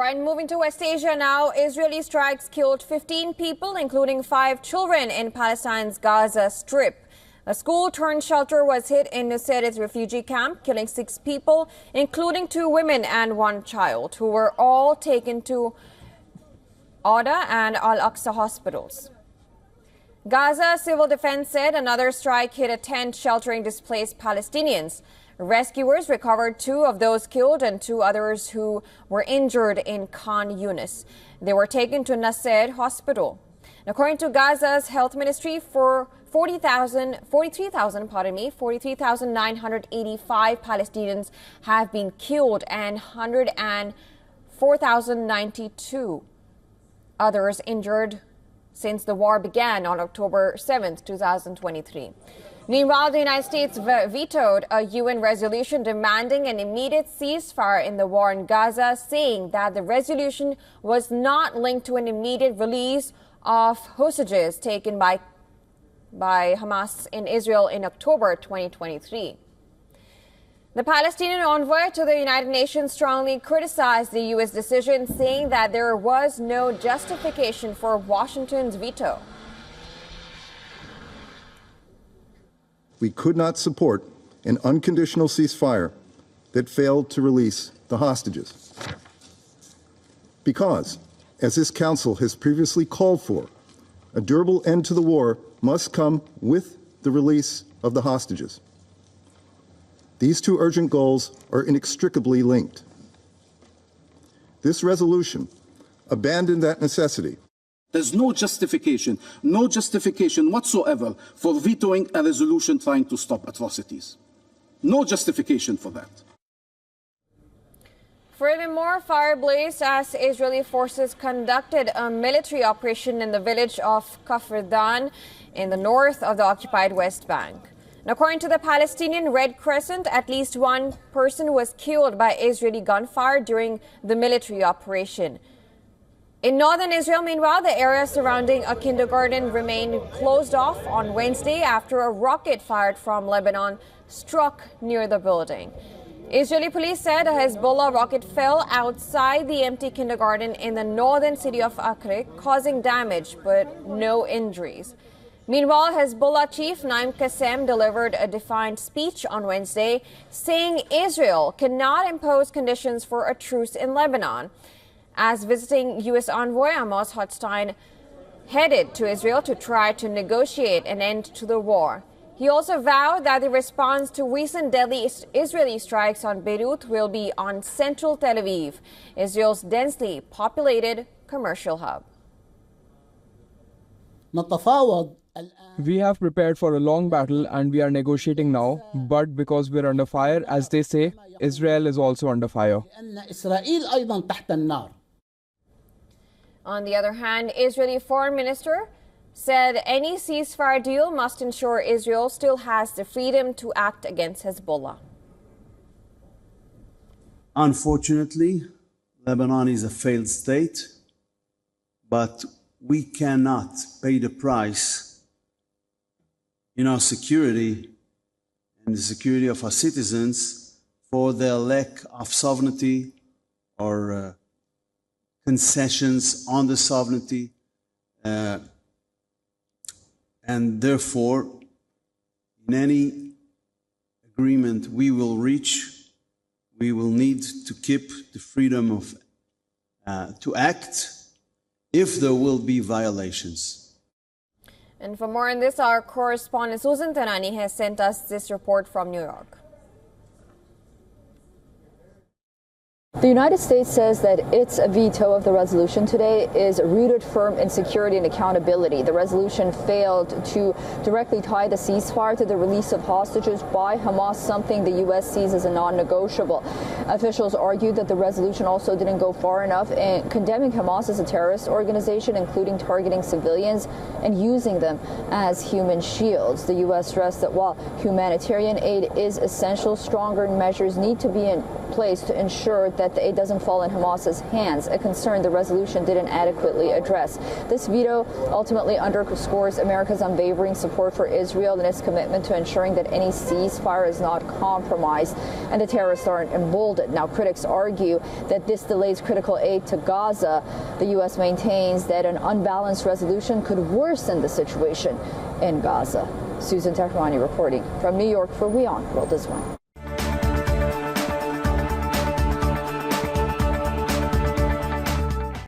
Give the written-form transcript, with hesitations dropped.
right, moving to West Asia now. Israeli strikes killed 15 people, including 5 children in Palestine's Gaza Strip. A school-turned-shelter was hit in Nuseirat refugee camp, killing 6 people, including 2 women and 1 child, who were all taken to Auda and Al-Aqsa hospitals. Gaza Civil Defense said another strike hit a tent sheltering displaced Palestinians. Rescuers recovered 2 of those killed and 2 others who were injured in Khan Yunis. They were taken to Nuseirat Hospital. According to Gaza's health ministry, 43,985 Palestinians have been killed and 104,092 others injured since the war began on October 7, 2023. Meanwhile, the United States vetoed a UN resolution demanding an immediate ceasefire in the war in Gaza, saying that the resolution was not linked to an immediate release of hostages taken by Hamas in Israel in October 2023. The Palestinian envoy to the United Nations strongly criticized the U.S. decision, saying that there was no justification for Washington's veto. We could not support an unconditional ceasefire that failed to release the hostages. Because, as this Council has previously called for, a durable end to the war must come with the release of the hostages. These 2 urgent goals are inextricably linked. This resolution abandoned that necessity. There's no justification whatsoever for vetoing a resolution trying to stop atrocities. No justification for that. Furthermore, fire blazed as Israeli forces conducted a military operation in the village of Kafr Dan in the north of the occupied West Bank. And according to the Palestinian Red Crescent, at least 1 person was killed by Israeli gunfire during the military operation. In northern Israel, meanwhile, the area surrounding a kindergarten remained closed off on Wednesday after a rocket fired from Lebanon struck near the building. Israeli police said a Hezbollah rocket fell outside the empty kindergarten in the northern city of Acre, causing damage but no injuries. Meanwhile, Hezbollah chief Naim Qassem delivered a defiant speech on Wednesday, saying Israel cannot impose conditions for a truce in Lebanon. As visiting U.S. envoy Amos Hochstein headed to Israel to try to negotiate an end to the war. He also vowed that the response to recent deadly Israeli strikes on Beirut will be on central Tel Aviv, Israel's densely populated commercial hub. We have prepared for a long battle and we are negotiating now, but because we're under fire, as they say, Israel is also under fire. On the other hand, Israeli foreign minister said any ceasefire deal must ensure Israel still has the freedom to act against Hezbollah. Unfortunately, Lebanon is a failed state, but we cannot pay the price in our security and the security of our citizens for their lack of sovereignty or concessions on the sovereignty. And therefore, in any agreement we will reach, we will need to keep the freedom of to act if there will be violations. And for more on this, our correspondent Susan Tanani has sent us this report from New York. The United States says that its veto of the resolution today is rooted firm in security and accountability. The resolution failed to directly tie the ceasefire to the release of hostages by Hamas, something the U.S. sees as a non-negotiable. Officials argued that the resolution also didn't go far enough in condemning Hamas as a terrorist organization, including targeting civilians and using them as human shields. The U.S. stressed that while humanitarian aid is essential, stronger measures need to be in place to ensure that the aid doesn't fall in Hamas's hands, a concern the resolution didn't adequately address. This veto ultimately underscores America's unwavering support for Israel and its commitment to ensuring that any ceasefire is not compromised and the terrorists aren't emboldened unfolded. Now, critics argue that this delays critical aid to Gaza. The U.S. maintains that an unbalanced resolution could worsen the situation in Gaza. Susan Tehrani reporting from New York for WION World is One.